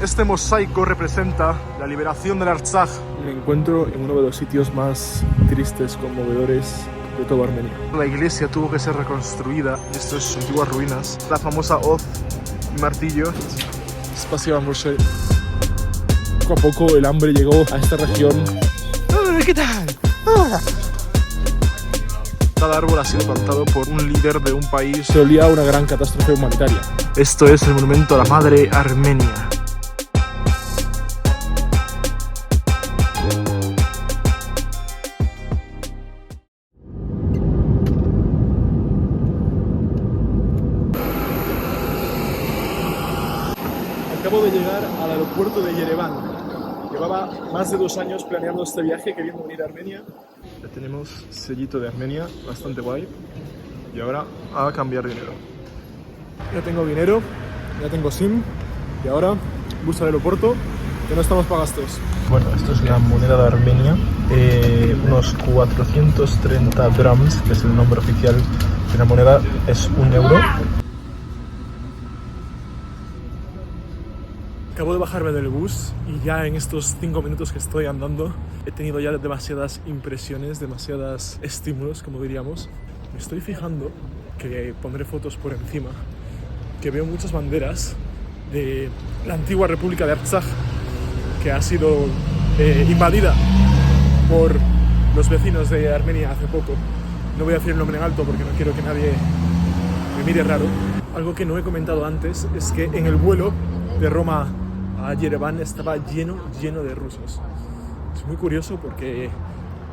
Este mosaico representa la liberación del Artsaj. Me encuentro en uno de los sitios más tristes, conmovedores de toda Armenia. La iglesia tuvo que ser reconstruida, esto es antiguas ruinas. La famosa hoz y martillo. Spasiba Moshe. Poco a poco el hambre llegó a esta región. ¿Qué tal? Cada árbol ha sido plantado por un líder de un país. Se olía a una gran catástrofe humanitaria. Esto es el monumento a la madre Armenia. Acabo de llegar al aeropuerto de Yerevan. Llevaba más de 2 años planeando este viaje, queriendo venir a Armenia. Ya tenemos sellito de Armenia, bastante guay. Y ahora a cambiar dinero. Ya tengo dinero, ya tengo SIM. Y ahora bus al aeropuerto, que no estamos para gastos. Bueno, esto es la moneda de Armenia. Unos 430 drams, que es el nombre oficial de la moneda, es 1 euro. Acabo de bajarme del bus y ya en estos 5 minutos que estoy andando he tenido ya demasiadas impresiones, demasiados estímulos, como diríamos. Me estoy fijando, que pondré fotos por encima, que veo muchas banderas de la antigua República de Artsaj, que ha sido invadida por los vecinos de Armenia hace poco. No voy a decir el nombre en alto porque no quiero que nadie me mire raro. Algo que no he comentado antes es que en el vuelo de Roma a Yerevan estaba lleno de rusos. Es muy curioso porque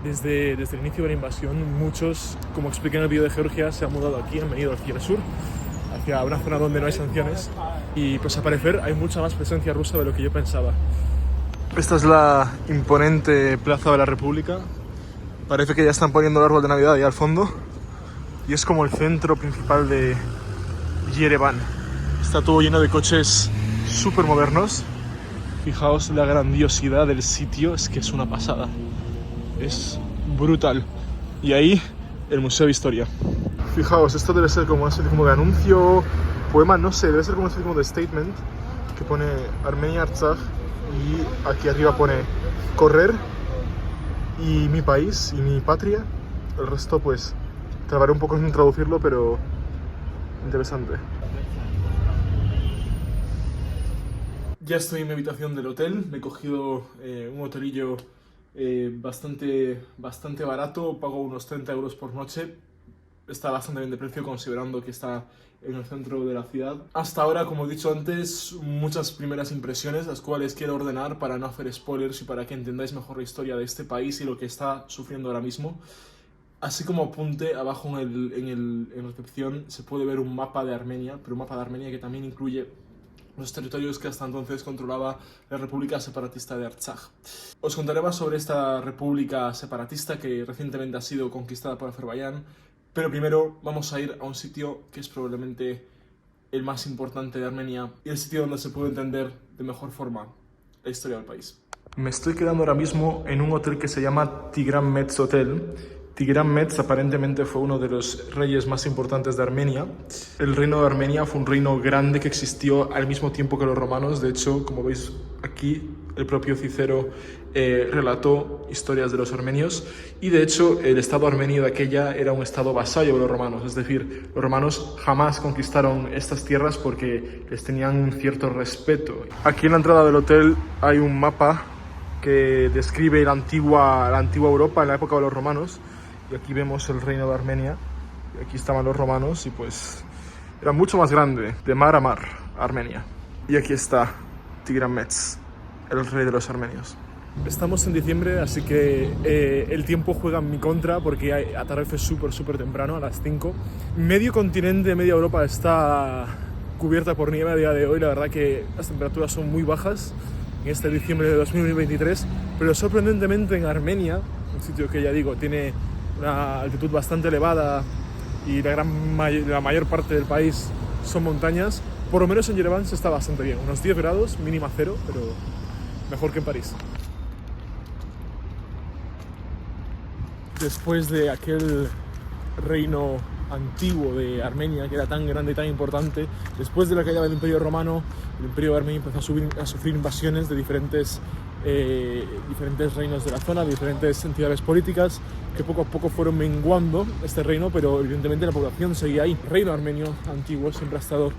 desde el inicio de la invasión muchos, como expliqué en el vídeo de Georgia, se han mudado aquí, han venido hacia el sur, hacia una zona donde no hay sanciones, y pues al parecer hay mucha más presencia rusa de lo que yo pensaba. Esta es la imponente Plaza de la República. Parece que ya están poniendo el árbol de Navidad ahí al fondo, y es como el centro principal de Yerevan. Está todo lleno de coches súper modernos. Fijaos la grandiosidad del sitio, es que es una pasada. Es brutal. Y ahí el Museo de Historia. Fijaos, esto debe ser como una especie como de anuncio, poema, no sé, debe ser como una especie como de statement que pone Armenia Artsaj y aquí arriba pone correr y mi país y mi patria. El resto pues tardaré un poco en traducirlo, pero interesante. Ya estoy en mi habitación del hotel, me he cogido un hotelillo bastante barato, pago unos 30 euros por noche. Está bastante bien de precio considerando que está en el centro de la ciudad. Hasta ahora, como he dicho antes, muchas primeras impresiones, las cuales quiero ordenar para no hacer spoilers y para que entendáis mejor la historia de este país y lo que está sufriendo ahora mismo. Así como apunte, abajo en recepción se puede ver un mapa de Armenia, pero un mapa de Armenia que también incluye los territorios que hasta entonces controlaba la República Separatista de Artsaj. Os contaré más sobre esta república separatista que recientemente ha sido conquistada por Azerbaiyán, pero primero vamos a ir a un sitio que es probablemente el más importante de Armenia y el sitio donde se puede entender de mejor forma la historia del país. Me estoy quedando ahora mismo en un hotel que se llama Tigran Metz Hotel. Tigran Metz aparentemente fue uno de los reyes más importantes de Armenia. El reino de Armenia fue un reino grande que existió al mismo tiempo que los romanos. De hecho, como veis aquí, el propio Cicero relató historias de los armenios. Y de hecho, el estado armenio de aquella era un estado vasallo de los romanos. Es decir, los romanos jamás conquistaron estas tierras porque les tenían un cierto respeto. Aquí en la entrada del hotel hay un mapa que describe la antigua Europa en la época de los romanos. Y aquí vemos el reino de Armenia, y aquí estaban los romanos, y pues era mucho más grande, de mar a mar, Armenia. Y aquí está Tigran Metz, el rey de los armenios. Estamos en diciembre, así que el tiempo juega en mi contra porque atardece súper temprano, a las 5. Medio continente, media Europa está cubierta por nieve a día de hoy. La verdad que las temperaturas son muy bajas en este diciembre de 2023, pero sorprendentemente en Armenia, un sitio que ya digo tiene una altitud bastante elevada y la mayor parte del país son montañas, por lo menos en Yerevan se está bastante bien, unos 10 grados, mínima 0, pero mejor que en París. Después de aquel reino antiguo de Armenia, que era tan grande y tan importante. Después de la caída del Imperio Romano, el Imperio de Armenia empezó a sufrir invasiones de diferentes reinos de la zona, de diferentes entidades políticas, que poco a poco fueron menguando este reino, pero evidentemente la población seguía ahí. El reino armenio antiguo siempre ha estado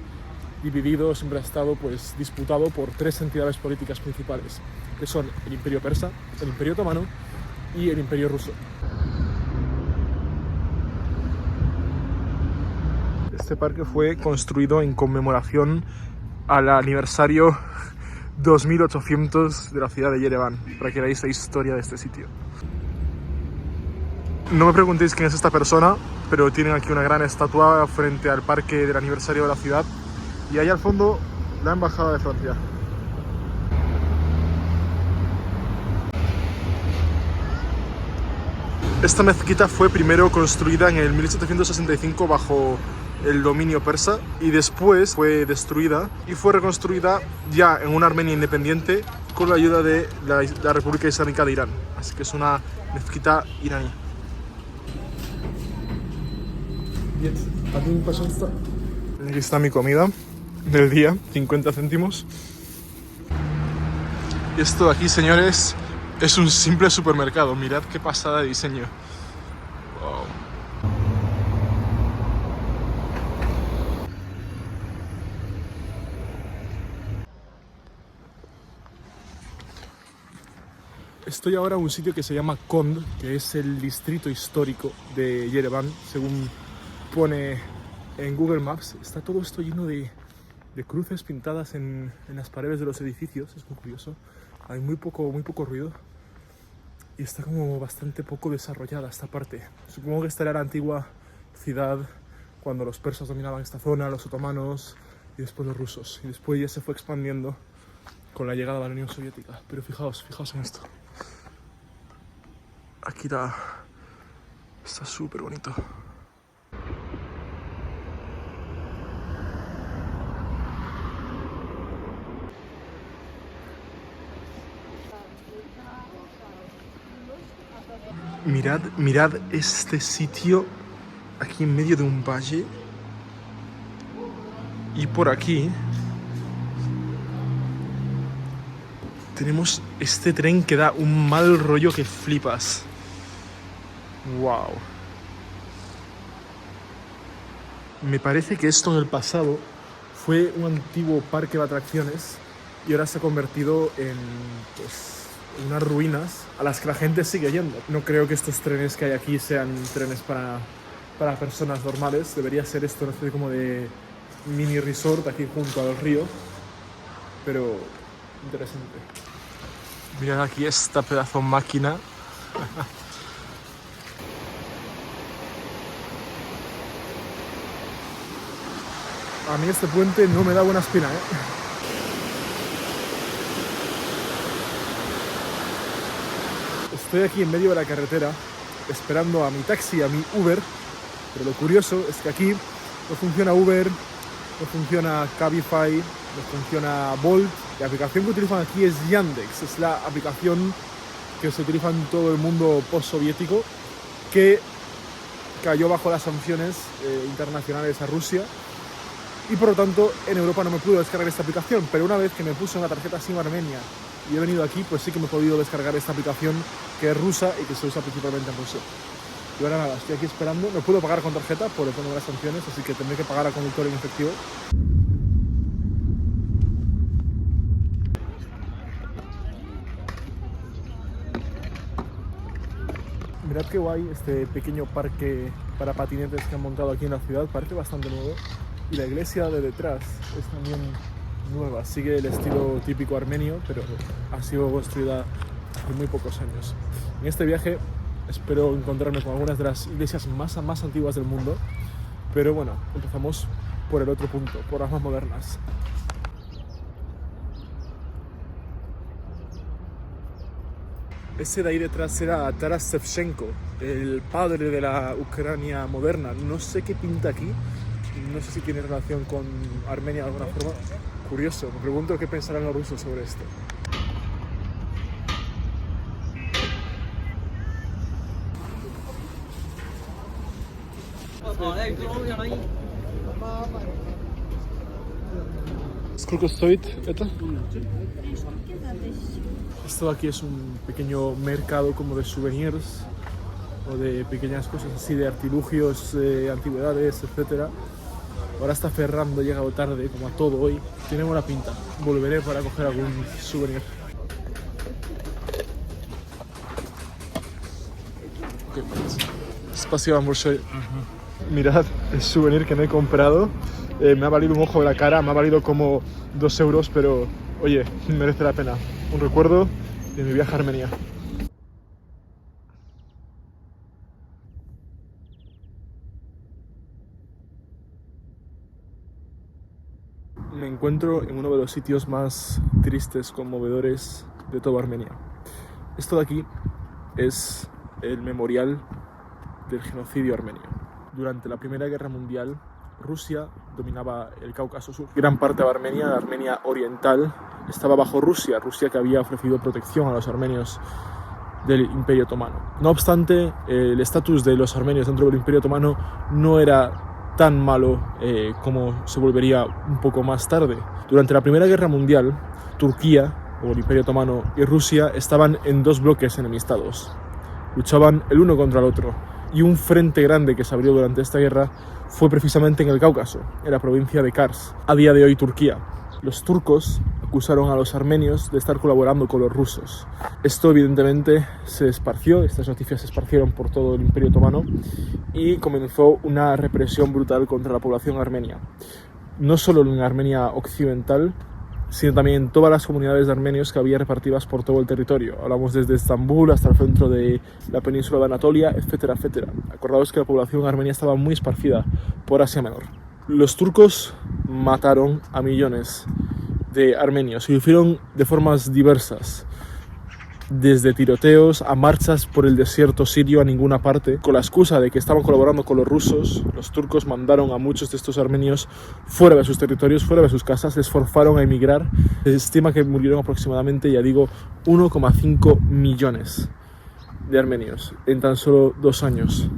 dividido, siempre ha estado pues disputado por tres entidades políticas principales, que son el Imperio Persa, el Imperio Otomano y el Imperio Ruso. Este parque fue construido en conmemoración al aniversario 2800 de la ciudad de Yerevan, para que veáis la historia de este sitio. No me preguntéis quién es esta persona, pero tienen aquí una gran estatua frente al parque del aniversario de la ciudad, y ahí al fondo la embajada de Francia. Esta mezquita fue primero construida en el 1765 bajo el dominio persa y después fue destruida y fue reconstruida ya en una Armenia independiente con la ayuda de la República Islámica de Irán. Así que es una mezquita iraní. Aquí está mi comida del día, 50 céntimos. Y esto de aquí, señores, es un simple supermercado. Mirad qué pasada de diseño. Wow. Estoy ahora en un sitio que se llama Kond, que es el distrito histórico de Yerevan, según pone en Google Maps. Está todo esto lleno de cruces pintadas en las paredes de los edificios, es muy curioso. Hay muy poco ruido y está como bastante poco desarrollada esta parte. Supongo que esta era la antigua ciudad cuando los persas dominaban esta zona, los otomanos y después los rusos. Y después ya se fue expandiendo con la llegada de la Unión Soviética. Pero fijaos en esto. Aquí está súper bonito. Mirad este sitio aquí en medio de un valle. Y por aquí tenemos este tren que da un mal rollo que flipas. Wow. Me parece que esto en el pasado fue un antiguo parque de atracciones y ahora se ha convertido en unas ruinas a las que la gente sigue yendo. No creo que estos trenes que hay aquí sean trenes para personas normales. Debería ser esto una especie como de mini resort aquí junto al río, pero interesante. Mirad aquí esta pedazo máquina. A mí este puente no me da buena espina, ¿eh? Estoy aquí en medio de la carretera esperando a mi taxi, a mi Uber, pero lo curioso es que aquí no funciona Uber, no funciona Cabify, no funciona Bolt. La aplicación que utilizan aquí es Yandex, es la aplicación que se utiliza en todo el mundo postsoviético, que cayó bajo las sanciones internacionales a Rusia y por lo tanto en Europa no me pude descargar esta aplicación, pero una vez que me puse una tarjeta SIM Armenia y he venido aquí, pues sí que me he podido descargar esta aplicación que es rusa y que se usa principalmente en Rusia. Y ahora nada, estoy aquí esperando. No puedo pagar con tarjeta por el tema de las sanciones, así que tendré que pagar al conductor en efectivo. Mirad qué guay este pequeño parque para patinetes que han montado aquí en la ciudad. Parece bastante nuevo. Y la iglesia de detrás es también nueva. Sigue el estilo típico armenio, pero ha sido construida hace muy pocos años. En este viaje espero encontrarme con algunas de las iglesias más antiguas del mundo. Pero bueno, empezamos por el otro punto, por las más modernas. Ese de ahí detrás era Taras Shevchenko, el padre de la Ucrania moderna. No sé qué pinta aquí, no sé si tiene relación con Armenia de alguna forma. Curioso, me pregunto qué pensarán los rusos sobre esto. Skолько stoит это? Esto de aquí es un pequeño mercado como de souvenirs o de pequeñas cosas así, de artilugios, antigüedades, etc. Ahora está cerrando, he llegado tarde, como a todo hoy. Tiene buena pinta. Volveré para coger algún souvenir. Okay, Spasibo vám большое. Mirad el souvenir que me he comprado. Me ha valido un ojo de la cara, me ha valido como 2 euros, pero oye, merece la pena. Un recuerdo de mi viaje a Armenia. Me encuentro en uno de los sitios más tristes, conmovedores de toda Armenia. Esto de aquí es el memorial del genocidio armenio. Durante la Primera Guerra Mundial, Rusia dominaba el Cáucaso Sur. Gran parte de Armenia, la Armenia oriental, estaba bajo Rusia, Rusia que había ofrecido protección a los armenios del Imperio Otomano. No obstante, el estatus de los armenios dentro del Imperio Otomano no era tan malo como se volvería un poco más tarde. Durante la Primera Guerra Mundial, Turquía, o el Imperio Otomano, y Rusia estaban en 2 bloques enemistados. Luchaban el uno contra el otro. Y un frente grande que se abrió durante esta guerra fue precisamente en el Cáucaso, en la provincia de Kars, a día de hoy Turquía. Los turcos acusaron a los armenios de estar colaborando con los rusos. Esto evidentemente se esparció, estas noticias se esparcieron por todo el Imperio Otomano y comenzó una represión brutal contra la población armenia. No solo en Armenia occidental, sino también en todas las comunidades de armenios que había repartidas por todo el territorio. Hablamos desde Estambul hasta el centro de la península de Anatolia, etcétera, etcétera. Acordaos que la población armenia estaba muy esparcida por Asia Menor. Los turcos mataron a millones de armenios y lo hicieron de formas diversas. Desde tiroteos a marchas por el desierto sirio a ninguna parte. Con la excusa de que estaban colaborando con los rusos, los turcos mandaron a muchos de estos armenios fuera de sus territorios, fuera de sus casas, les forzaron a emigrar. Se estima que murieron aproximadamente, ya digo, 1,5 millones de armenios en tan solo 2 años,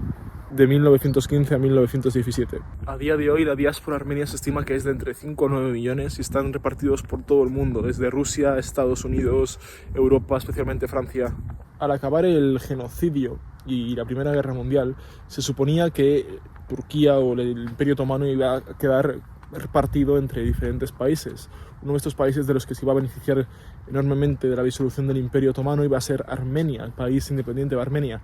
de 1915 a 1917. A día de hoy la diáspora armenia se estima que es de entre 5 a 9 millones y están repartidos por todo el mundo, desde Rusia, Estados Unidos, Europa, especialmente Francia. Al acabar el genocidio y la Primera Guerra Mundial, se suponía que Turquía o el Imperio Otomano iba a quedar repartido entre diferentes países. Uno de estos países de los que se iba a beneficiar enormemente de la disolución del Imperio Otomano iba a ser Armenia, el país independiente de Armenia,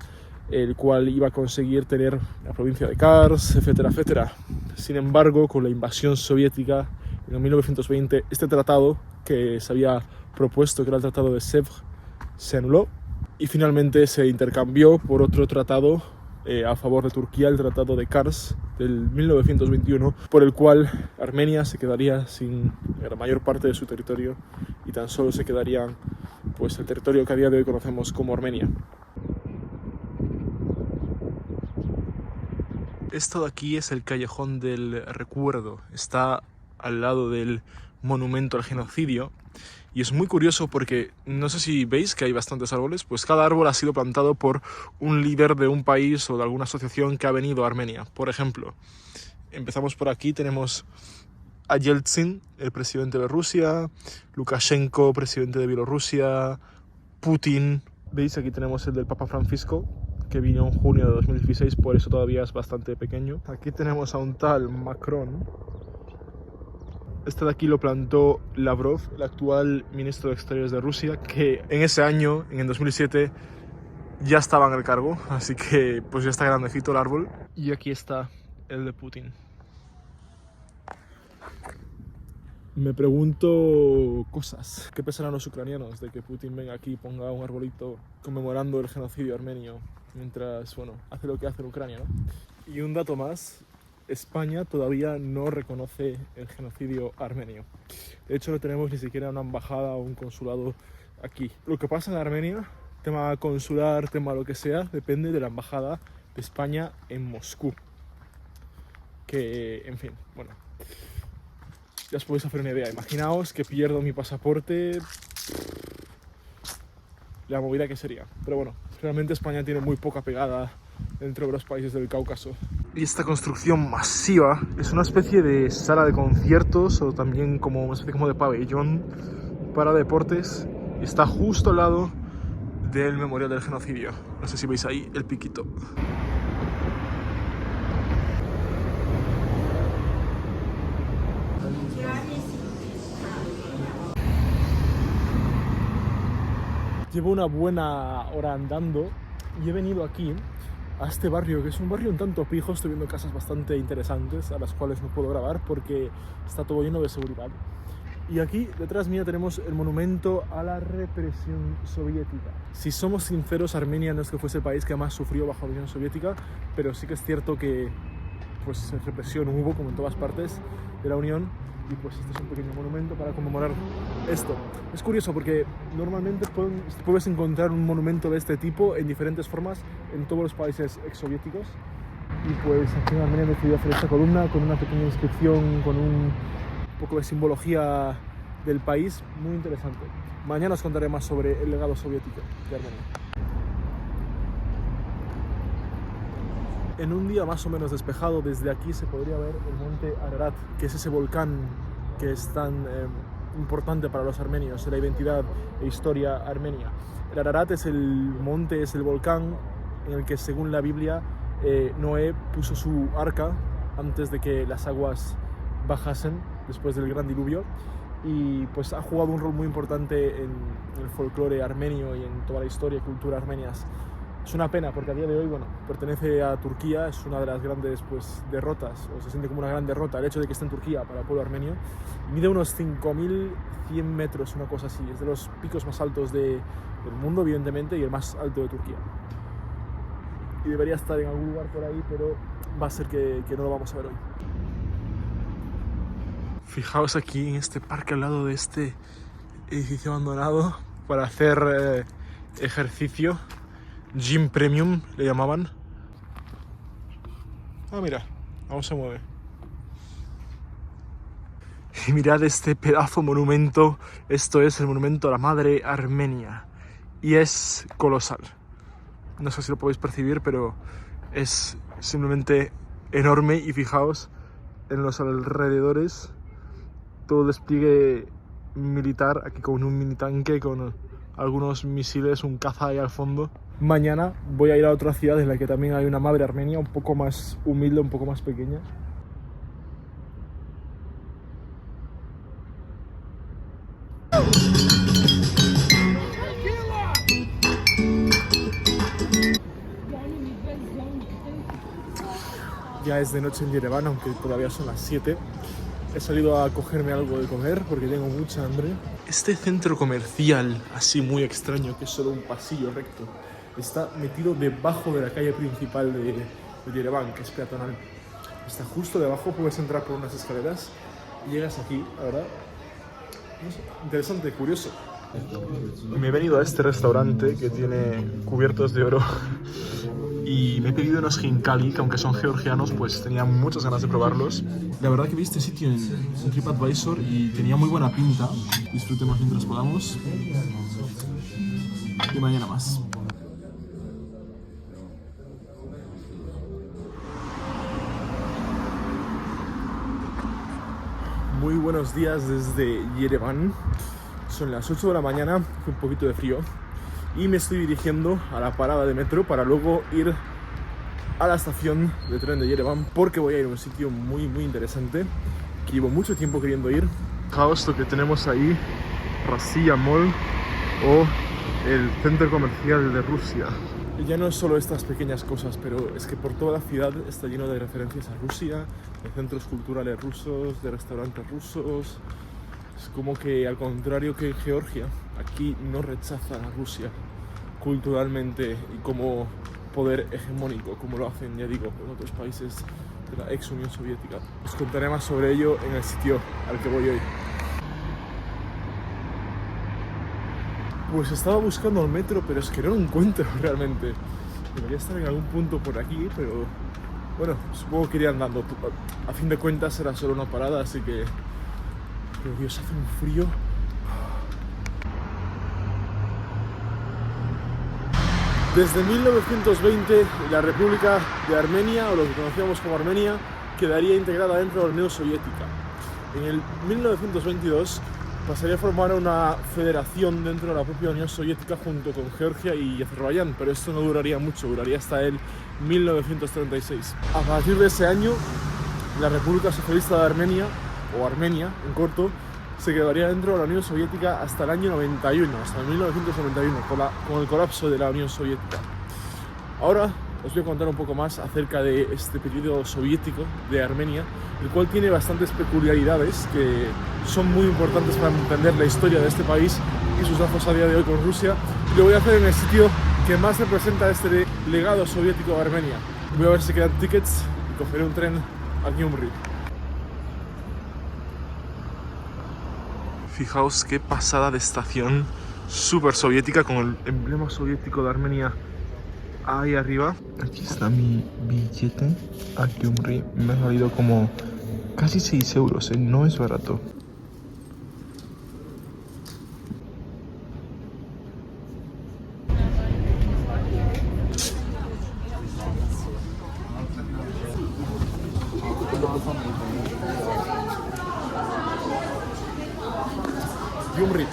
el cual iba a conseguir tener la provincia de Kars, etcétera, etcétera. Sin embargo, con la invasión soviética en 1920, este tratado que se había propuesto, que era el Tratado de Sèvres, se anuló y finalmente se intercambió por otro tratado a favor de Turquía, el Tratado de Kars del 1921, por el cual Armenia se quedaría sin la mayor parte de su territorio y tan solo se quedaría pues, el territorio que a día de hoy conocemos como Armenia. Esto de aquí es el Callejón del Recuerdo, está al lado del monumento al genocidio y es muy curioso porque no sé si veis que hay bastantes árboles, pues cada árbol ha sido plantado por un líder de un país o de alguna asociación que ha venido a Armenia. Por ejemplo, empezamos por aquí, tenemos a Yeltsin, el presidente de Rusia, Lukashenko, presidente de Bielorrusia, Putin. ¿Veis? Aquí tenemos el del Papa Francisco, que vino en junio de 2016, por eso todavía es bastante pequeño. Aquí tenemos a un tal Macron. Este de aquí lo plantó Lavrov, el actual ministro de Exteriores de Rusia, que en ese año, en el 2007, ya estaba en el cargo, así que pues ya está grandecito el árbol. Y aquí está el de Putin. Me pregunto cosas. ¿Qué pensarán los ucranianos de que Putin venga aquí y ponga un arbolito conmemorando el genocidio armenio mientras, bueno, hace lo que hace en Ucrania, ¿no? Y un dato más, España todavía no reconoce el genocidio armenio. De hecho, no tenemos ni siquiera una embajada o un consulado aquí. Lo que pasa en Armenia, tema consular, tema lo que sea, depende de la embajada de España en Moscú. Que, en fin, bueno, ya os podéis hacer una idea. Imaginaos que pierdo mi pasaporte, la movida que sería. Pero bueno, realmente España tiene muy poca pegada dentro de los países del Cáucaso. Y esta construcción masiva es una especie de sala de conciertos o también como una especie como de pabellón para deportes. Y está justo al lado del Memorial del Genocidio. No sé si veis ahí el piquito. Llevo una buena hora andando y he venido aquí a este barrio, que es un barrio un tanto pijo. Estoy viendo casas bastante interesantes a las cuales no puedo grabar porque está todo lleno de seguridad. Y aquí detrás mía tenemos el monumento a la represión soviética. Si somos sinceros, Armenia no es que fuese el país que más sufrió bajo la Unión Soviética, pero sí que es cierto que pues represión hubo como en todas partes de la Unión. Y pues este es un pequeño monumento para conmemorar esto. Es curioso porque normalmente puedes encontrar un monumento de este tipo en diferentes formas en todos los países exsoviéticos. Y pues aquí en Armenia he decidido hacer esta columna con una pequeña inscripción, con un poco de simbología del país, muy interesante. Mañana os contaré más sobre el legado soviético de Armenia. En un día más o menos despejado, desde aquí se podría ver el monte Ararat, que es ese volcán que es tan importante para los armenios, la identidad e historia armenia. El Ararat es el monte, es el volcán en el que, según la Biblia, Noé puso su arca antes de que las aguas bajasen después del gran diluvio, y pues ha jugado un rol muy importante en el folclore armenio y en toda la historia y cultura armenias. Es una pena porque a día de hoy, bueno, pertenece a Turquía, es una de las grandes pues, derrotas, o se siente como una gran derrota el hecho de que esté en Turquía para el pueblo armenio. Mide unos 5.100 metros, una cosa así, es de los picos más altos del mundo, evidentemente, y el más alto de Turquía. Y debería estar en algún lugar por ahí, pero va a ser que no lo vamos a ver hoy. Fijaos aquí en este parque al lado de este edificio abandonado para hacer ejercicio. Gym Premium le llamaban. Ah, mira, aún se mueve. Y mirad este pedazo monumento. Esto es el monumento a la madre Armenia. Y es colosal. No sé si lo podéis percibir, pero es simplemente enorme. Y fijaos en los alrededores. Todo despliegue militar. Aquí con un mini tanque, con algunos misiles, un caza ahí al fondo. Mañana voy a ir a otra ciudad en la que también hay una madre armenia, un poco más humilde, un poco más pequeña. Ya es de noche en Yerevan, aunque todavía son las 7. He salido a cogerme algo de comer porque tengo mucha hambre. Este centro comercial, así muy extraño, que es solo un pasillo recto, está metido debajo de la calle principal de Yerevan, que es peatonal. Está justo debajo, puedes entrar por unas escaleras y llegas aquí, la verdad. No sé, interesante, curioso. Me he venido a este restaurante que tiene cubiertos de oro y me he pedido unos hinkali, que aunque son georgianos, pues tenía muchas ganas de probarlos. La verdad que vi este sitio en TripAdvisor y tenía muy buena pinta. Disfrutemos mientras podamos. Y mañana más. Muy buenos días desde Yerevan. Son las 8 de la mañana, hace un poquito de frío. Y me estoy dirigiendo a la parada de metro para luego ir a la estación de tren de Yerevan, porque voy a ir a un sitio muy interesante que llevo mucho tiempo queriendo ir. Fijaos lo que tenemos ahí, Rossiya Mall o el centro comercial de Rusia. Y ya no es solo estas pequeñas cosas, pero es que por toda la ciudad está lleno de referencias a Rusia, de centros culturales rusos, de restaurantes rusos. Es como que, al contrario que en Georgia, aquí no rechazan a Rusia culturalmente y como poder hegemónico, como lo hacen, ya digo, en otros países de la ex Unión Soviética. Os contaré más sobre ello en el sitio al que voy hoy. Pues estaba buscando el metro, pero es que no lo encuentro realmente. Debería estar en algún punto por aquí, pero bueno, supongo que iré andando. A fin de cuentas era solo una parada, así que... Pero Dios, hace un frío. Desde 1920 la República de Armenia, o lo que conocíamos como Armenia, quedaría integrada dentro de la Unión Soviética. En el 1922 pasaría a formar una federación dentro de la propia Unión Soviética junto con Georgia y Azerbaiyán, pero esto no duraría mucho, duraría hasta el 1936. A partir de ese año, la República Socialista de Armenia, o Armenia en corto, se quedaría dentro de la Unión Soviética hasta el año 91, hasta el 1991, con el colapso de la Unión Soviética. Ahora os voy a contar un poco más acerca de este periodo soviético de Armenia, el cual tiene bastantes peculiaridades que son muy importantes para entender la historia de este país y sus lazos a día de hoy con Rusia. Y lo voy a hacer en el sitio que más representa este legado soviético de Armenia. Voy a ver si quedan tickets y cogeré un tren a Gyumri. Fijaos qué pasada de estación súper soviética con el emblema soviético de Armenia ahí arriba. Aquí está mi billete a Gyumri. Me ha salido como casi 6 euros, no es barato. Gyumri.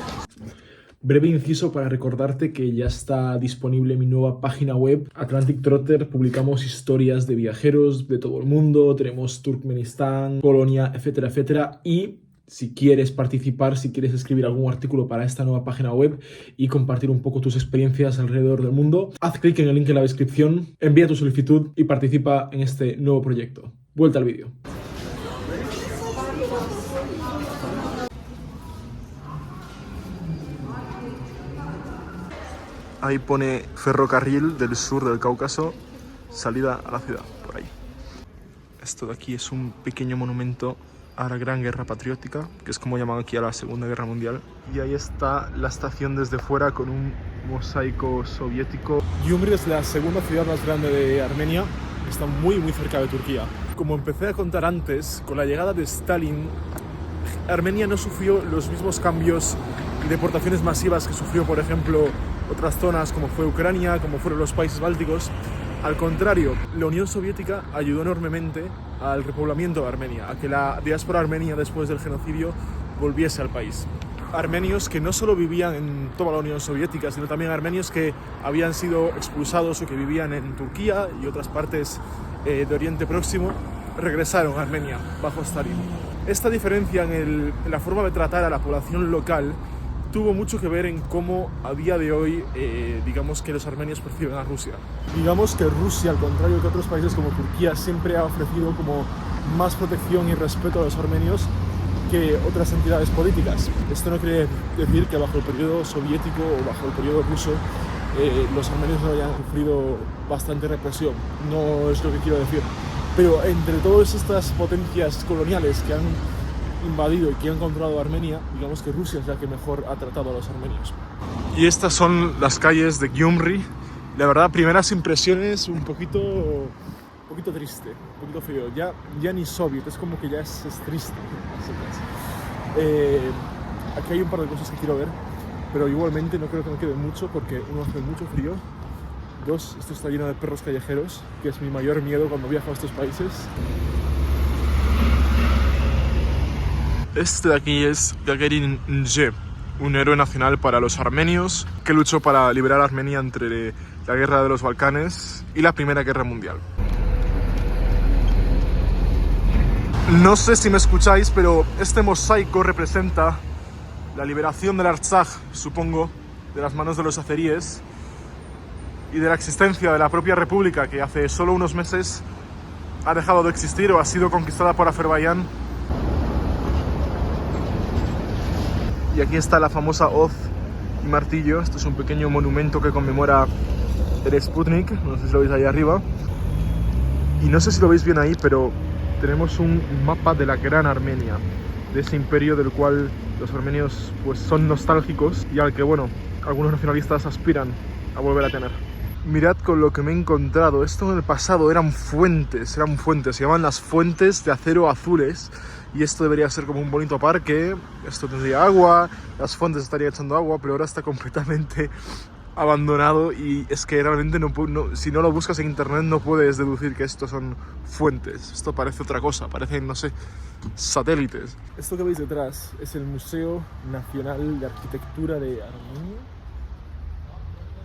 Breve inciso para recordarte que ya está disponible mi nueva página web, Atlantic Trotter. Publicamos historias de viajeros de todo el mundo, tenemos Turkmenistán, Polonia, etcétera, etcétera. Y si quieres participar, si quieres escribir algún artículo para esta nueva página web y compartir un poco tus experiencias alrededor del mundo, haz clic en el link en la descripción, envía tu solicitud y participa en este nuevo proyecto. Vuelta al vídeo. Ahí pone ferrocarril del sur del Cáucaso, salida a la ciudad, por ahí. Esto de aquí es un pequeño monumento a la Gran Guerra Patriótica, que es como llaman aquí a la Segunda Guerra Mundial. Y ahí está la estación desde fuera con un mosaico soviético. Gyumri es la segunda ciudad más grande de Armenia, está muy cerca de Turquía. Como empecé a contar antes, con la llegada de Stalin, Armenia no sufrió los mismos cambios y deportaciones masivas que sufrió, por ejemplo, otras zonas como fue Ucrania, como fueron los países bálticos. Al contrario, la Unión Soviética ayudó enormemente al repoblamiento de Armenia, a que la diáspora armenia después del genocidio volviese al país. Armenios que no solo vivían en toda la Unión Soviética, sino también armenios que habían sido expulsados o que vivían en Turquía y otras partes de Oriente Próximo, regresaron a Armenia bajo Stalin. Esta diferencia en la forma de tratar a la población local tuvo mucho que ver en cómo a día de hoy, digamos que los armenios perciben a Rusia. Digamos que Rusia, al contrario que otros países como Turquía, siempre ha ofrecido como más protección y respeto a los armenios que otras entidades políticas. Esto no quiere decir que bajo el periodo soviético o bajo el periodo ruso los armenios no hayan sufrido bastante represión, no es lo que quiero decir. Pero entre todas estas potencias coloniales que han invadido y que han controlado Armenia, digamos que Rusia es la que mejor ha tratado a los armenios. Y estas son las calles de Gyumri. La verdad, primeras impresiones un poquito triste, un poquito feo. Ya ni soviet, es como que ya es triste. Aquí hay un par de cosas que quiero ver, pero igualmente no creo que me quede mucho porque uno, hace mucho frío. Dos, esto está lleno de perros callejeros, que es mi mayor miedo cuando viajo a estos países. Este de aquí es Gagarin Nje, un héroe nacional para los armenios que luchó para liberar a Armenia entre la guerra de los Balcanes y la Primera Guerra Mundial. No sé si me escucháis, pero este mosaico representa la liberación del Artsaj, supongo, de las manos de los azeríes y de la existencia de la propia república que hace solo unos meses ha dejado de existir o ha sido conquistada por Azerbaiyán. Y aquí está la famosa hoz y martillo. Esto es un pequeño monumento que conmemora el Sputnik, no sé si lo veis ahí arriba. Y no sé si lo veis bien ahí, pero tenemos un mapa de la Gran Armenia, de ese imperio del cual los armenios pues son nostálgicos y al que, bueno, algunos nacionalistas aspiran a volver a tener. Mirad con lo que me he encontrado. Esto en el pasado eran fuentes, se llaman las fuentes de acero azules. Y esto debería ser como un bonito parque. Esto tendría agua, las fuentes estarían echando agua, pero ahora está completamente abandonado y es que realmente si no lo buscas en internet no puedes deducir que estos son fuentes. Esto parece otra cosa, parecen, no sé, satélites. Esto que veis detrás es el Museo Nacional de Arquitectura de Armenia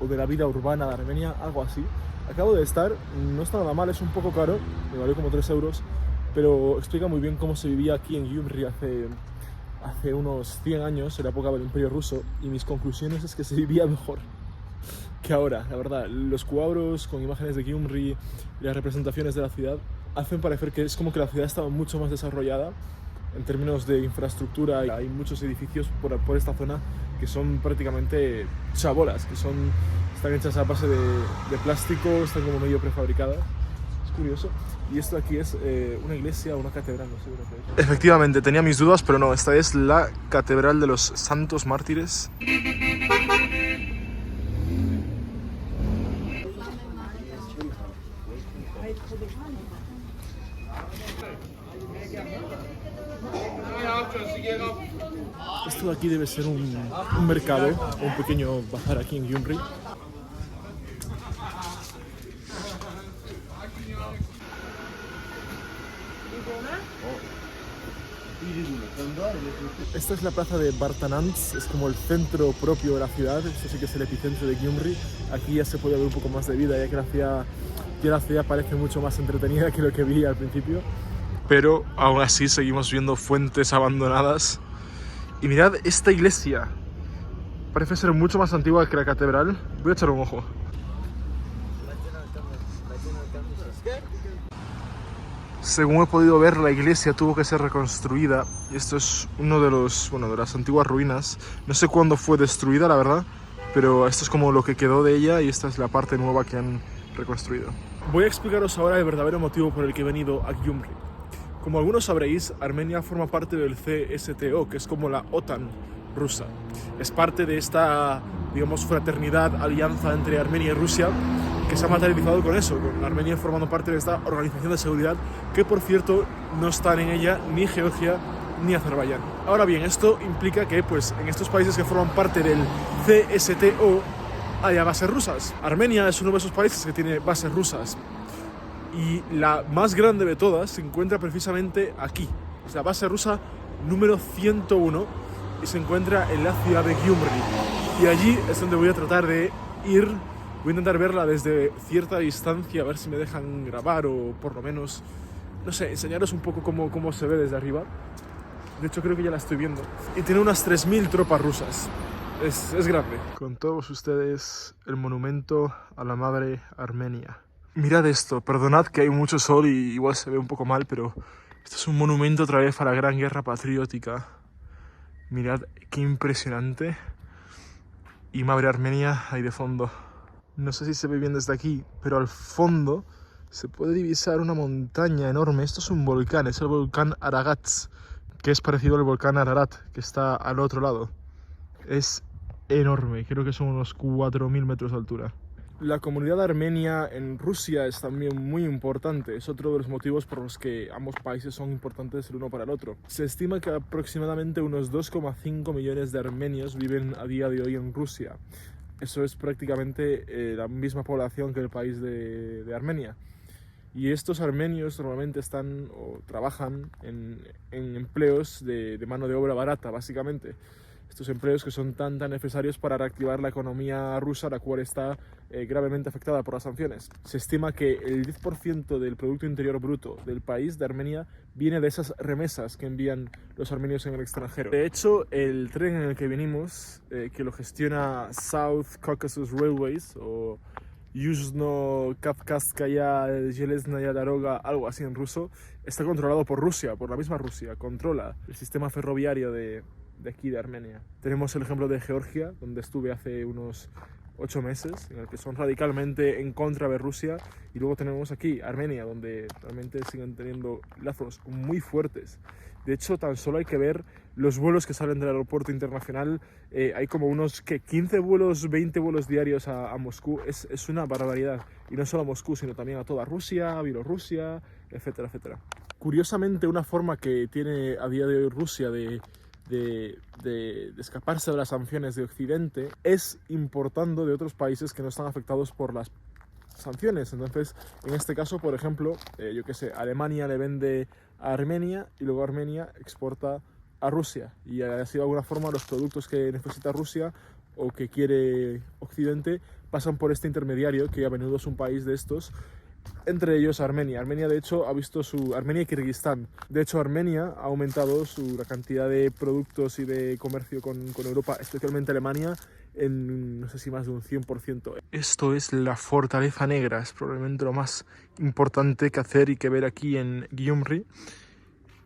o de la vida urbana de Armenia, algo así. Acabo de estar, no está nada mal, es un poco caro, me valió como 3 euros, pero explica muy bien cómo se vivía aquí en Gyumri hace unos 100 años, en la época del Imperio Ruso, y mis conclusiones es que se vivía mejor que ahora, la verdad. Los cuadros con imágenes de Gyumri y las representaciones de la ciudad hacen parecer que es como que la ciudad estaba mucho más desarrollada en términos de infraestructura. Hay muchos edificios por esta zona que son prácticamente chabolas, que están hechas a base de plástico, están como medio prefabricadas. Es curioso. Y esto aquí es una iglesia o una catedral, no sé lo que es. Efectivamente, tenía mis dudas, pero no, esta es la Catedral de los Santos Mártires. Esto de aquí debe ser un mercado, un pequeño bazar aquí en Gyumri. Esta es la plaza de Vartanants, es como el centro propio de la ciudad, esto sí que es el epicentro de Gyumri. Aquí ya se puede ver un poco más de vida, ya que la ciudad parece mucho más entretenida que lo que vi al principio. Pero aún así seguimos viendo fuentes abandonadas. Y mirad esta iglesia, parece ser mucho más antigua que la catedral. Voy a echar un ojo. Según he podido ver, la iglesia tuvo que ser reconstruida y esto es uno de las antiguas ruinas. No sé cuándo fue destruida, la verdad, pero esto es como lo que quedó de ella y esta es la parte nueva que han reconstruido. Voy a explicaros ahora el verdadero motivo por el que he venido a Gyumri. Como algunos sabréis, Armenia forma parte del CSTO, que es como la OTAN rusa. Es parte de esta, digamos, fraternidad, alianza entre Armenia y Rusia, que se ha materializado con eso, con Armenia formando parte de esta organización de seguridad, que por cierto no están en ella ni Georgia ni Azerbaiyán. Ahora bien, esto implica que pues, en estos países que forman parte del CSTO haya bases rusas. Armenia es uno de esos países que tiene bases rusas y la más grande de todas se encuentra precisamente aquí. Es la base rusa número 101 y se encuentra en la ciudad de Gyumri. Y allí es donde voy a tratar de ir. Voy a intentar verla desde cierta distancia, a ver si me dejan grabar o por lo menos, no sé, enseñaros un poco cómo se ve desde arriba. De hecho creo que ya la estoy viendo. Y tiene unas 3000 tropas rusas. Es grande. Con todos ustedes, el monumento a la madre Armenia. Mirad esto, perdonad que hay mucho sol y igual se ve un poco mal, pero esto es un monumento otra vez a la gran guerra patriótica. Mirad qué impresionante. Y madre Armenia ahí de fondo. No sé si se ve bien desde aquí, pero al fondo se puede divisar una montaña enorme. Esto es un volcán, es el volcán Aragats, que es parecido al volcán Ararat, que está al otro lado. Es enorme, creo que son unos 4000 metros de altura. La comunidad armenia en Rusia es también muy importante, es otro de los motivos por los que ambos países son importantes el uno para el otro. Se estima que aproximadamente unos 2,5 millones de armenios viven a día de hoy en Rusia. Eso es prácticamente la misma población que el país de Armenia. Y estos armenios normalmente están o trabajan en empleos de mano de obra barata, básicamente. Estos empleos que son tan necesarios para reactivar la economía rusa, la cual está gravemente afectada por las sanciones. Se estima que el 10% del Producto Interior Bruto del país de Armenia viene de esas remesas que envían los armenios en el extranjero. De hecho, el tren en el que venimos, que lo gestiona South Caucasus Railways, o Yuzhno-Kavkazskaya Железная Дорога, algo así en ruso, está controlado por Rusia, por la misma Rusia. Controla el sistema ferroviario de aquí de Armenia. Tenemos el ejemplo de Georgia, donde estuve hace unos 8 meses, en el que son radicalmente en contra de Rusia, y luego tenemos aquí Armenia, donde realmente siguen teniendo lazos muy fuertes. De hecho, tan solo hay que ver los vuelos que salen del aeropuerto internacional. Hay como unos 15 vuelos, 20 vuelos diarios a Moscú. Es una barbaridad. Y no solo a Moscú, sino también a toda Rusia, a Bielorrusia, etcétera, etcétera. Curiosamente, una forma que tiene a día de hoy Rusia de de escaparse de las sanciones de Occidente es importando de otros países que no están afectados por las sanciones. Entonces, en este caso, por ejemplo, yo qué sé, Alemania le vende a Armenia y luego Armenia exporta a Rusia, y así de alguna forma los productos que necesita Rusia o que quiere Occidente pasan por este intermediario, que a menudo es un país de estos, entre ellos Armenia. Armenia, de hecho, ha visto Armenia y Kirguistán. De hecho, Armenia ha aumentado la cantidad de productos y de comercio con Europa, especialmente Alemania, en no sé si más de un 100%. Esto es la Fortaleza Negra, es probablemente lo más importante que hacer y que ver aquí en Gyumri.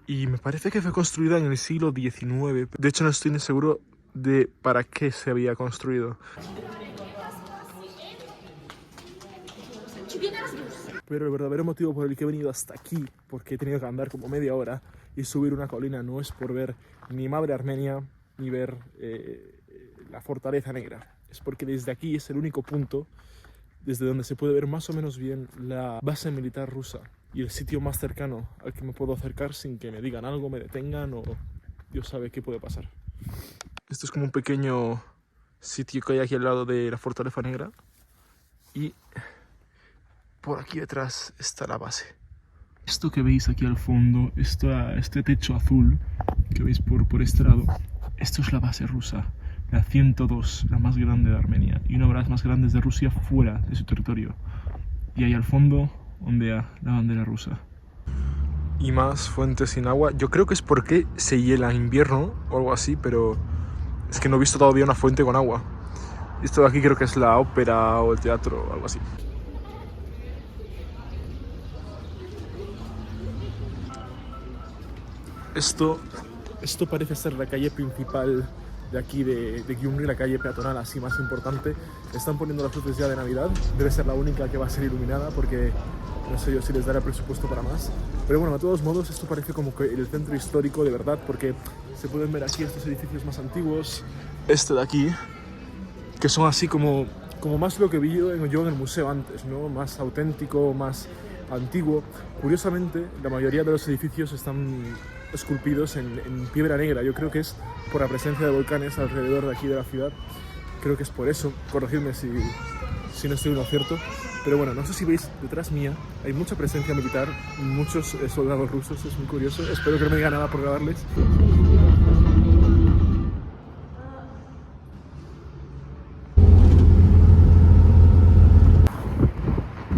Y me parece que fue construida en el siglo XIX. De hecho, no estoy ni seguro de para qué se había construido. Pero el verdadero motivo por el que he venido hasta aquí, porque he tenido que andar como media hora y subir una colina, no es por ver ni Madre Armenia ni ver la Fortaleza Negra. Es porque desde aquí es el único punto desde donde se puede ver más o menos bien la base militar rusa y el sitio más cercano al que me puedo acercar sin que me digan algo, me detengan o Dios sabe qué puede pasar. Esto es como un pequeño sitio que hay aquí al lado de la Fortaleza Negra y por aquí detrás está la base. Esto que veis aquí al fondo, este techo azul que veis por este lado, esto es la base rusa, la 102, la más grande de Armenia y una de las más grandes de Rusia fuera de su territorio. Y ahí al fondo ondea la bandera rusa. Y más fuentes sin agua. Yo creo que es porque se hiela en invierno o algo así, pero es que no he visto todavía una fuente con agua. Esto de aquí creo que es la ópera o el teatro o algo así. Esto parece ser la calle principal de aquí de Gyumri, la calle peatonal así más importante. Están poniendo las luces ya de Navidad. Debe ser la única que va a ser iluminada porque no sé yo si les dará presupuesto para más. Pero bueno, de todos modos, esto parece como que el centro histórico de verdad, porque se pueden ver aquí estos edificios más antiguos. Este de aquí, que son así como más lo que vi yo en el museo antes, ¿no? Más auténtico, más antiguo. Curiosamente, la mayoría de los edificios están esculpidos en piedra negra. Yo creo que es por la presencia de volcanes alrededor de aquí de la ciudad. Creo que es por eso. Corregidme si no estoy en lo cierto. Pero bueno, no sé si veis detrás mía, hay mucha presencia militar, muchos soldados rusos, es muy curioso. Espero que no me diga nada por grabarles.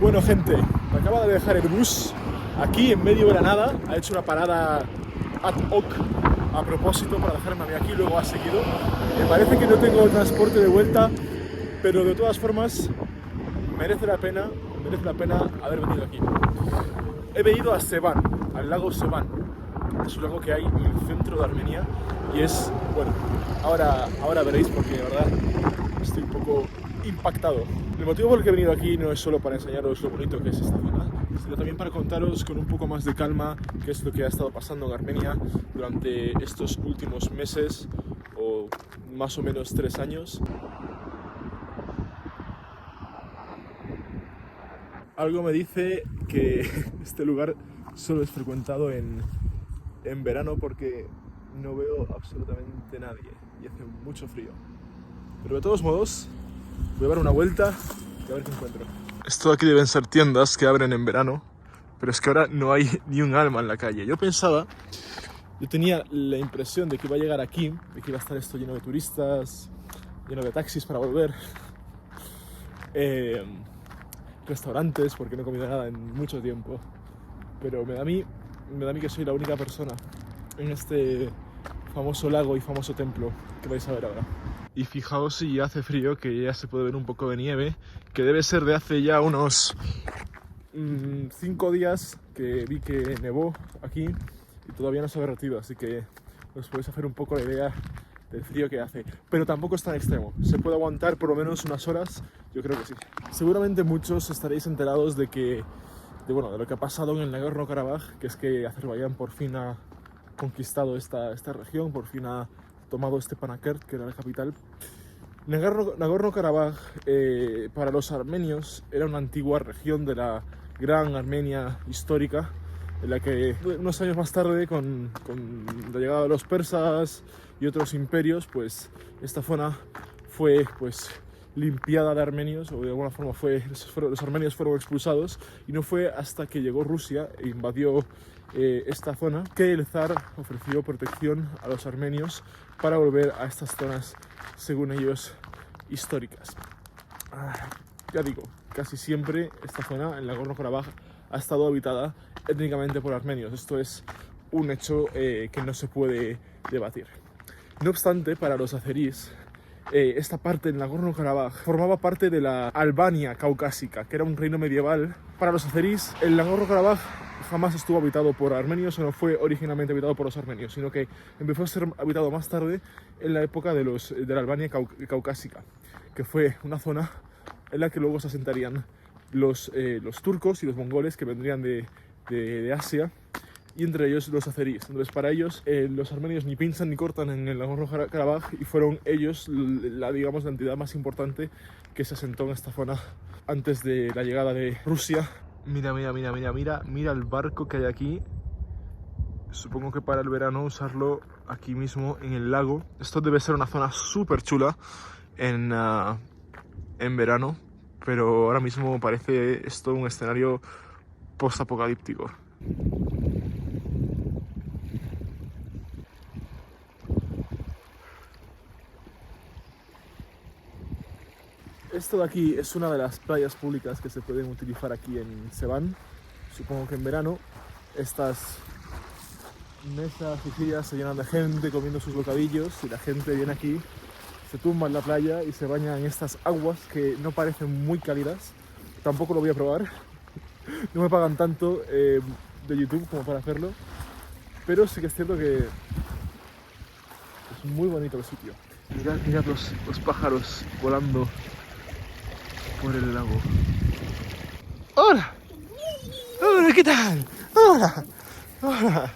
Bueno, gente, me acaba de dejar el bus aquí en medio de la nada. Ha hecho una parada ad hoc a propósito para dejarme a mí aquí, luego ha seguido. Me parece que no tengo transporte de vuelta, pero de todas formas merece la pena haber venido aquí. He venido a Sevan, al lago Sevan. Es un lago que hay en el centro de Armenia y es, bueno, ahora veréis porque de verdad estoy un poco impactado. El motivo por el que he venido aquí no es solo para enseñaros lo bonito que es esta zona, sino también para contaros con un poco más de calma qué es lo que ha estado pasando en Armenia durante estos últimos meses o más o menos 3 años. Algo me dice que este lugar solo es frecuentado en verano porque no veo absolutamente nadie y hace mucho frío. Pero de todos modos, voy a dar una vuelta y a ver qué encuentro. Esto de aquí deben ser tiendas que abren en verano, pero es que ahora no hay ni un alma en la calle. Yo tenía la impresión de que iba a llegar aquí, de que iba a estar esto lleno de turistas, lleno de taxis para volver. Restaurantes, porque no he comido nada en mucho tiempo, pero me da a mí que soy la única persona en este famoso lago y famoso templo que vais a ver ahora. Y fijaos si ya hace frío, que ya se puede ver un poco de nieve, que debe ser de hace ya unos 5 días que vi que nevó aquí y todavía no se ha derretido, así que os podéis hacer un poco la idea del frío que hace, pero tampoco es tan extremo. Se puede aguantar por lo menos unas horas, yo creo que sí. Seguramente muchos estaréis enterados de lo que ha pasado en el Nagorno-Karabaj, que es que Azerbaiyán por fin ha conquistado esta región, por fin ha tomado Stepanakert, que era la capital. Nagorno-Karabaj para los armenios era una antigua región de la gran Armenia histórica, en la que unos años más tarde, con la llegada de los persas y otros imperios, pues esta zona fue pues limpiada de armenios, o de alguna forma los armenios fueron expulsados, y no fue hasta que llegó Rusia e invadió esta zona que el zar ofreció protección a los armenios para volver a estas zonas, según ellos, históricas. Ya digo, casi siempre esta zona, en Nagorno-Karabaj, ha estado habitada étnicamente por armenios. Esto es un hecho que no se puede debatir. No obstante, para los azeríes, esta parte del Nagorno-Karabaj formaba parte de la Albania caucásica, que era un reino medieval. Para los azeríes, el Nagorno-Karabaj jamás estuvo habitado por armenios, o no fue originalmente habitado por los armenios, sino que empezó a ser habitado más tarde, en la época de la Albania caucásica, que fue una zona en la que luego se asentarían los turcos y los mongoles, que vendrían de Asia, y entre ellos los azeríes. Entonces, para ellos, los armenios ni pinchan ni cortan en el Nagorno-Karabaj, y fueron ellos la entidad más importante que se asentó en esta zona antes de la llegada de Rusia. Mira el barco que hay aquí. Supongo que para el verano usarlo aquí mismo en el lago. Esto debe ser una zona súper chula en verano, pero ahora mismo parece esto un escenario post-apocalíptico. Esto de aquí es una de las playas públicas que se pueden utilizar aquí en Sevan. Supongo que en verano estas mesas y sillas se llenan de gente comiendo sus bocadillos, y la gente viene aquí, se tumba en la playa y se baña en estas aguas que no parecen muy cálidas. Tampoco lo voy a probar. No me pagan tanto de YouTube como para hacerlo, pero sí que es cierto que es muy bonito el sitio. Mirad los pájaros volando por el lago. ¡Hola! ¡Hola! ¿Qué tal? ¡Hola! ¡Hola!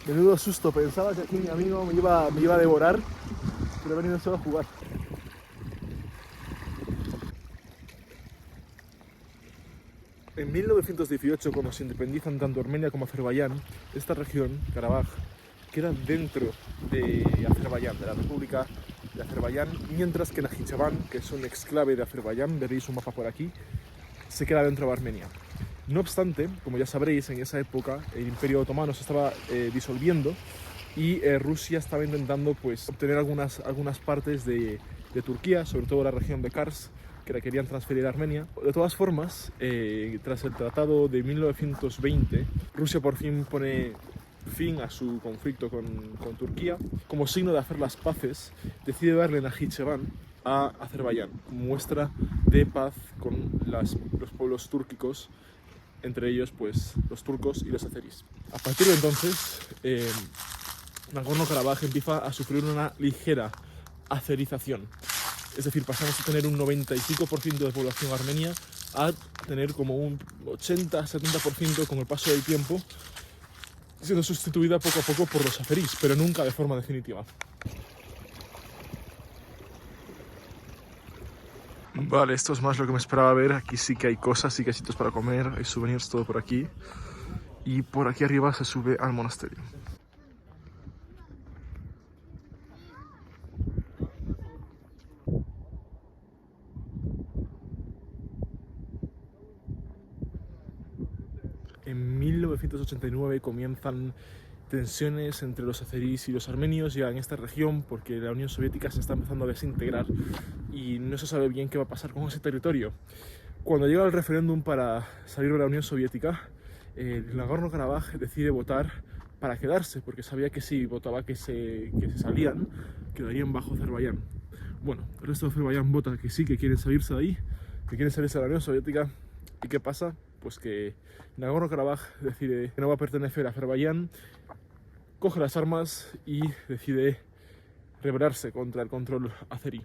Menudo susto, pensaba que aquí mi amigo me iba a devorar, pero he venido solo a jugar. En 1918, cuando se independizan tanto Armenia como Azerbaiyán, esta región, Karabaj, queda dentro de Azerbaiyán, de la República de Azerbaiyán, mientras que Najicheván, que es un exclave de Azerbaiyán, veréis un mapa por aquí, se queda dentro de Armenia. No obstante, como ya sabréis, en esa época el Imperio Otomano se estaba disolviendo, y Rusia estaba intentando pues obtener algunas partes de Turquía, sobre todo la región de Kars, que la querían transferir a Armenia. De todas formas, tras el tratado de 1920, Rusia por fin pone fin a su conflicto con Turquía. Como signo de hacer las paces, decide darle Najicheván a Azerbaiyán, como muestra de paz con los pueblos túrquicos, entre ellos pues los turcos y los azeríes. A partir de entonces, Nagorno-Karabaj empieza a sufrir una ligera azerización. Es decir, pasamos a tener un 95% de población armenia a tener como un 80-70% con el paso del tiempo, siendo sustituida poco a poco por los azeríes, pero nunca de forma definitiva. Vale, esto es más lo que me esperaba ver. Aquí sí que hay cosas, sí que hay sitios para comer, hay souvenirs, todo por aquí. Y por aquí arriba se sube al monasterio. En 1989 comienzan tensiones entre los azeríes y los armenios ya en esta región, porque la Unión Soviética se está empezando a desintegrar y no se sabe bien qué va a pasar con ese territorio. Cuando llega el referéndum para salir de la Unión Soviética, el Nagorno-Karabaj decide votar para quedarse, porque sabía que si votaba que se salían, quedarían bajo Azerbaiyán. Bueno, el resto de Azerbaiyán vota que sí, que quieren salirse de ahí, que quieren salirse de la Unión Soviética. ¿Y qué pasa? Pues que Nagorno-Karabaj decide que no va a pertenecer a Azerbaiyán, coge las armas y decide rebelarse contra el control azerí.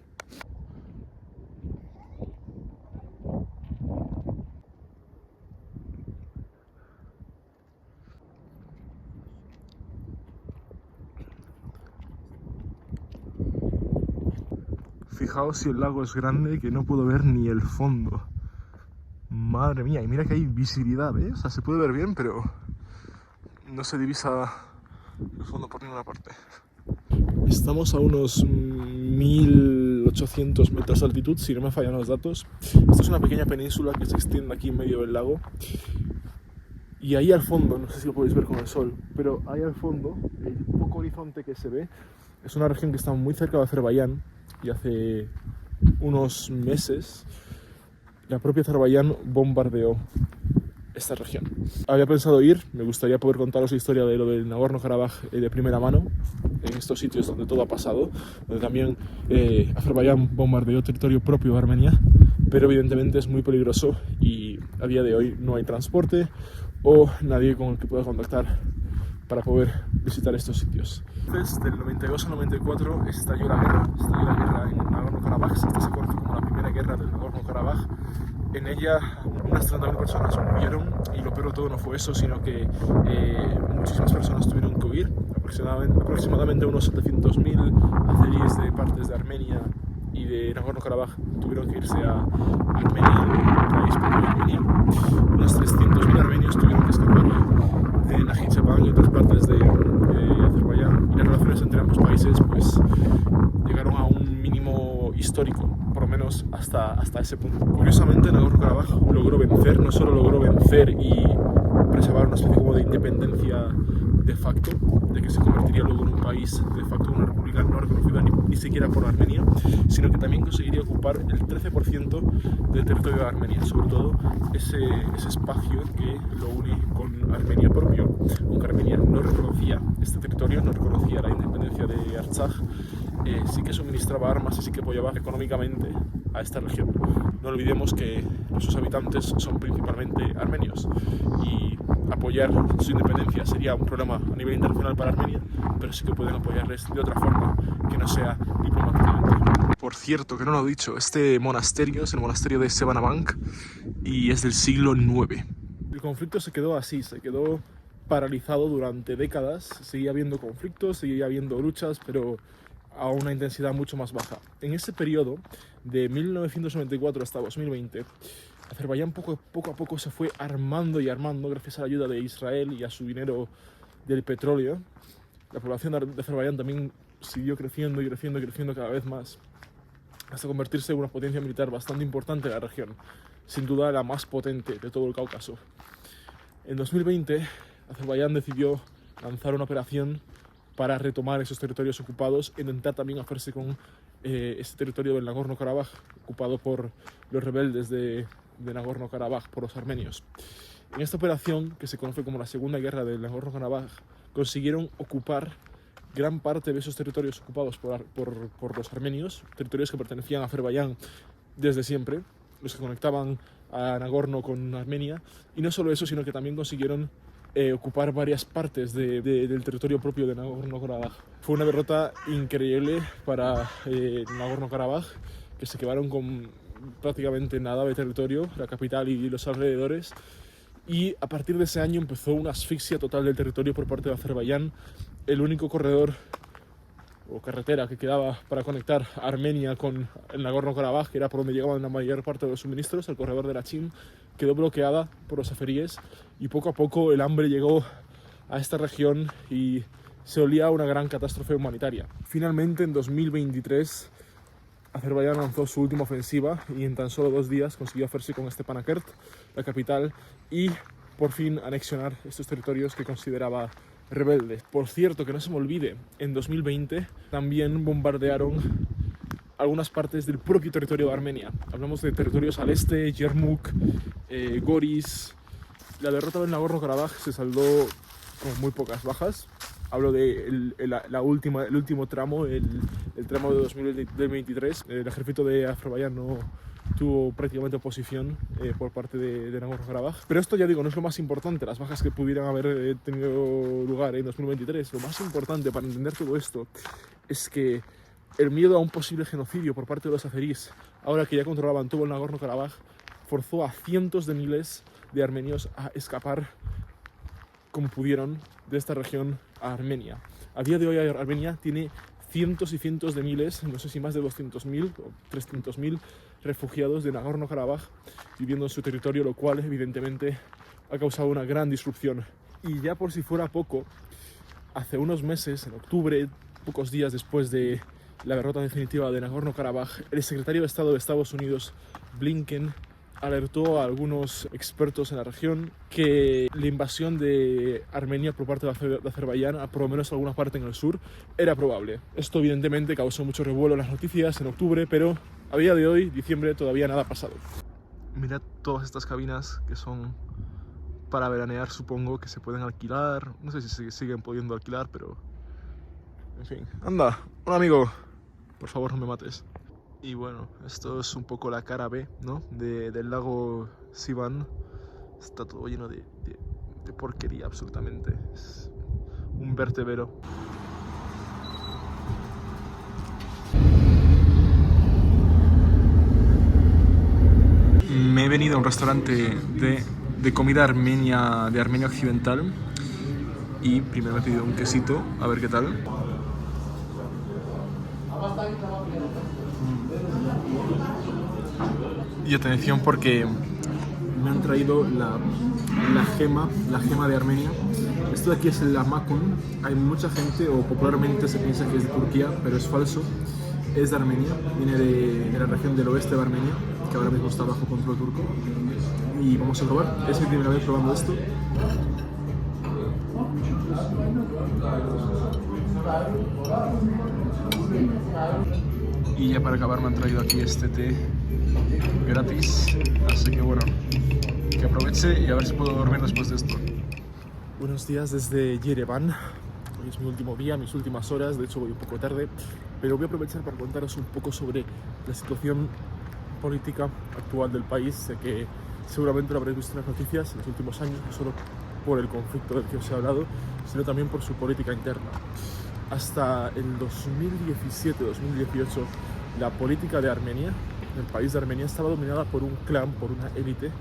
Fijaos si el lago es grande, que no puedo ver ni el fondo. Madre mía, y mira que hay visibilidad, ¿eh? O sea, se puede ver bien, pero no se divisa el fondo por ninguna parte. Estamos a unos 1800 metros de altitud, si no me fallan los datos. Esta es una pequeña península que se extiende aquí en medio del lago. Y ahí al fondo, no sé si lo podéis ver con el sol, pero ahí al fondo, el poco horizonte que se ve, es una región que está muy cerca de Azerbaiyán. Y hace unos meses, la propia Azerbaiyán bombardeó esta región. Había pensado ir, me gustaría poder contaros la historia de lo del Nagorno-Karabaj de primera mano, en estos sitios donde todo ha pasado, donde también Azerbaiyán bombardeó territorio propio de Armenia, pero evidentemente es muy peligroso y a día de hoy no hay transporte o nadie con el que pueda contactar para poder visitar estos sitios. Entonces, del 92 al 94 estalló la guerra en Nagorno-Karabaj. Esta se conoce como la primera guerra del Nagorno-Karabaj. En ella unas 30.000 personas murieron y lo peor de todo no fue eso, sino que muchísimas personas tuvieron que huir. Aproximadamente unos 700.000 azeríes de partes de Armenia y de Nagorno-Karabaj tuvieron que irse a Armenia, el país propio de Armenia. Unos 300.000 armenios tuvieron que escapar de Najicheván y otras partes de Azerbaiyán, y las relaciones entre ambos países pues llegaron a un mínimo histórico, por lo menos hasta ese punto. Curiosamente, Nagorno-Karabaj logró vencer, no solo logró vencer y preservar una especie como de independencia de facto, de que se convertiría luego en un país de facto, una república no reconocida ni siquiera por Armenia, sino que también conseguiría ocupar el 13% del territorio de Armenia, sobre todo ese espacio que lo une con Armenia propio. Aunque Armenia no reconocía este territorio, no reconocía la independencia de Artsaj, sí que suministraba armas y sí que apoyaba económicamente a esta región. No olvidemos que sus habitantes son principalmente armenios y apoyar su independencia sería un problema a nivel internacional para Armenia, pero sí que pueden apoyarles de otra forma que no sea diplomáticamente. Por cierto, que no lo he dicho, este monasterio es el monasterio de Sevanabank y es del siglo IX. El conflicto se quedó así, se quedó paralizado durante décadas, seguía habiendo conflictos, seguía habiendo luchas, pero a una intensidad mucho más baja. En ese periodo, de 1994 hasta 2020, Azerbaiyán poco a poco se fue armando y armando gracias a la ayuda de Israel y a su dinero del petróleo. La población de Azerbaiyán también siguió creciendo y creciendo y creciendo cada vez más, hasta convertirse en una potencia militar bastante importante en la región, sin duda la más potente de todo el Cáucaso. En 2020, Azerbaiyán decidió lanzar una operación para retomar esos territorios ocupados e intentar también hacerse con este territorio del Nagorno-Karabaj, ocupado por los rebeldes de Nagorno-Karabaj, por los armenios. En esta operación, que se conoce como la Segunda Guerra del Nagorno-Karabaj, consiguieron ocupar gran parte de esos territorios ocupados por los armenios, territorios que pertenecían a Azerbaiyán desde siempre, los que conectaban a Nagorno con Armenia, y no solo eso, sino que también consiguieron ocupar varias partes del territorio propio de Nagorno-Karabaj. Fue una derrota increíble para Nagorno-Karabaj, que se quedaron con prácticamente nada de territorio, la capital y los alrededores, y a partir de ese año empezó una asfixia total del territorio por parte de Azerbaiyán. El único corredor o carretera que quedaba para conectar a Armenia con el Nagorno-Karabaj, que era por donde llegaban la mayor parte de los suministros, el corredor de Lachín, quedó bloqueada por los azeríes, y poco a poco el hambre llegó a esta región y se olía a una gran catástrofe humanitaria. Finalmente, en 2023, Azerbaiyán lanzó su última ofensiva y en tan solo 2 días consiguió hacerse con Stepanakert, la capital, y por fin anexionar estos territorios que consideraba rebeldes. Por cierto, que no se me olvide, en 2020 también bombardearon algunas partes del propio territorio de Armenia. Hablamos de territorios al este, Yermuk, Goris. La derrota del Nagorno-Karabaj se saldó con muy pocas bajas. Hablo de el último tramo, el tramo de 2023. El ejército de Azerbaiyán no tuvo prácticamente oposición por parte de Nagorno-Karabaj. Pero esto, ya digo, no es lo más importante, las bajas que pudieran haber tenido lugar en 2023. Lo más importante para entender todo esto es que el miedo a un posible genocidio por parte de los azeríes, ahora que ya controlaban todo el Nagorno-Karabaj, forzó a cientos de miles de armenios a escapar como pudieron de esta región a Armenia. A día de hoy Armenia tiene cientos y cientos de miles, no sé si más de 200.000 o 300.000 refugiados de Nagorno-Karabaj viviendo en su territorio, lo cual evidentemente ha causado una gran disrupción Y ya por si fuera poco, hace unos meses, en octubre, pocos días después de la derrota definitiva de Nagorno-Karabaj, el secretario de Estado de Estados Unidos, Blinken, alertó a algunos expertos en la región que la invasión de Armenia por parte de Azerbaiyán, por lo menos alguna parte en el sur, era probable. Esto evidentemente causó mucho revuelo en las noticias en octubre, pero a día de hoy, diciembre, todavía nada ha pasado. Mirad todas estas cabinas que son para veranear, supongo, que se pueden alquilar. No sé si se siguen pudiendo alquilar, pero... En fin. Anda, un amigo. Por favor, no me mates. Y bueno, esto es un poco la cara B, ¿no? Del lago Sivan. Está todo lleno de porquería, absolutamente. Es un vertedero. Me he venido a un restaurante de comida armenia, de Armenia Occidental. Y primero me he pedido un quesito, a ver qué tal. Y atención porque me han traído la gema de Armenia. Esto de aquí es el lahmacun. Hay mucha gente, o popularmente se piensa que es de Turquía, pero es falso. Es de Armenia, viene de la región del oeste de Armenia, que ahora mismo está bajo control turco. Y vamos a probar. Es mi primera vez probando esto. Y ya para acabar me han traído aquí este té gratis, así que bueno, que aproveche y a ver si puedo dormir después de esto. Buenos días desde Yerevan. Hoy es mi último día, mis últimas horas, de hecho voy un poco tarde, pero voy a aprovechar para contaros un poco sobre la situación política actual del país. Sé que seguramente lo habréis visto en las noticias en los últimos años, no solo por el conflicto del que os he hablado, sino también por su política interna. Hasta el 2017-2018, la política de Armenia, el país de Armenia, estaba dominada por un clan, por una élite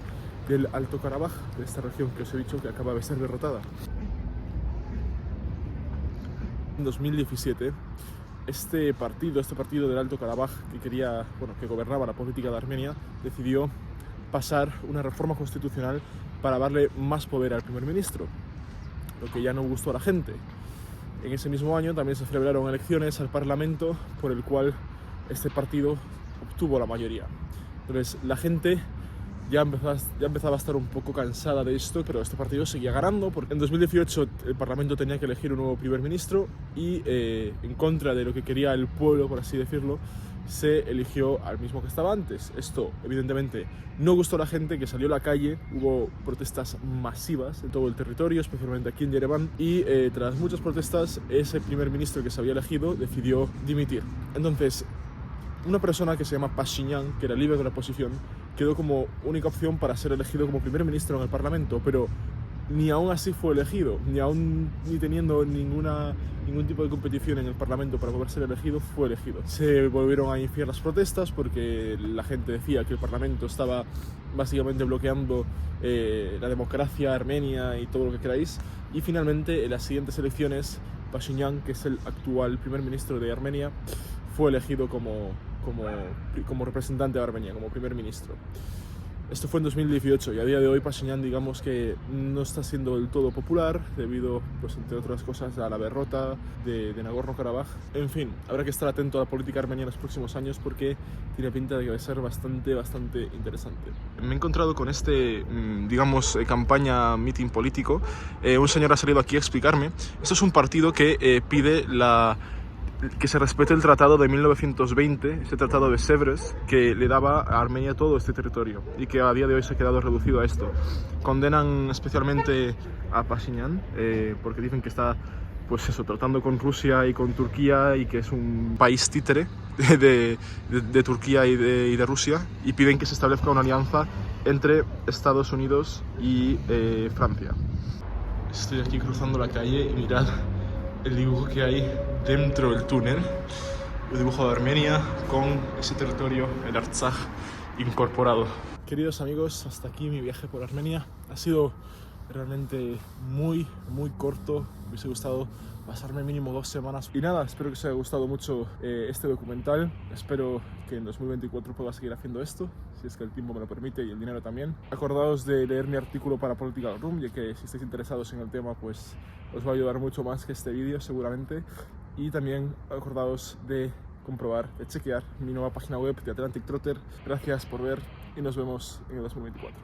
del Alto Karabaj, de esta región que os he dicho que acaba de ser derrotada. En 2017, este partido del Alto Karabaj, que gobernaba la política de Armenia, decidió pasar una reforma constitucional para darle más poder al primer ministro, lo que ya no gustó a la gente. En ese mismo año también se celebraron elecciones al Parlamento por el cual este partido obtuvo la mayoría. Entonces la gente ya empezaba a estar un poco cansada de esto, pero este partido seguía ganando porque en 2018 el Parlamento tenía que elegir un nuevo primer ministro y en contra de lo que quería el pueblo, por así decirlo, se eligió al mismo que estaba antes. Esto evidentemente no gustó a la gente, que salió a la calle. Hubo protestas masivas en todo el territorio, especialmente aquí en Yerevan, y tras muchas protestas ese primer ministro que se había elegido decidió dimitir. Entonces una persona que se llama Pashinyan, que era líder de la oposición, quedó como única opción para ser elegido como primer ministro en el Parlamento, pero ni aún así fue elegido, ni teniendo ningún tipo de competición en el Parlamento para poder ser elegido, fue elegido. Se volvieron a iniciar las protestas porque la gente decía que el Parlamento estaba básicamente bloqueando la democracia armenia y todo lo que queráis, y finalmente en las siguientes elecciones Pashinyan, que es el actual primer ministro de Armenia, fue elegido como representante de Armenia, como primer ministro. Esto fue en 2018 y a día de hoy Pashinyan, digamos que no está siendo del todo popular debido, pues, entre otras cosas, a la derrota de Nagorno-Karabaj. En fin, habrá que estar atento a la política armenia en los próximos años porque tiene pinta de que va a ser bastante interesante. Me he encontrado con digamos, campaña, meeting político. Un señor ha salido aquí a explicarme. Esto es un partido que pide que se respete el tratado de 1920, este tratado de Sèvres, que le daba a Armenia todo este territorio y que a día de hoy se ha quedado reducido a esto. Condenan especialmente a Pashinyan porque dicen que está, pues eso, tratando con Rusia y con Turquía y que es un país títere de Turquía y de Rusia, y piden que se establezca una alianza entre Estados Unidos y Francia. Estoy aquí cruzando la calle y mirad el dibujo que hay dentro del túnel, el dibujo de Armenia con ese territorio, el Artsaj, incorporado. Queridos amigos, hasta aquí mi viaje por Armenia. Ha sido realmente muy corto. Me hubiese gustado pasarme mínimo 2 semanas. Y nada, espero que os haya gustado mucho este documental. Espero que en 2024 pueda seguir haciendo esto, si es que el tiempo me lo permite y el dinero también. Acordaos de leer mi artículo para Political Room, ya que si estáis interesados en el tema, pues os va a ayudar mucho más que este vídeo seguramente. Y también acordaos de comprobar, de chequear mi nueva página web de Atlantic Trotter. Gracias por ver y nos vemos en el 2024.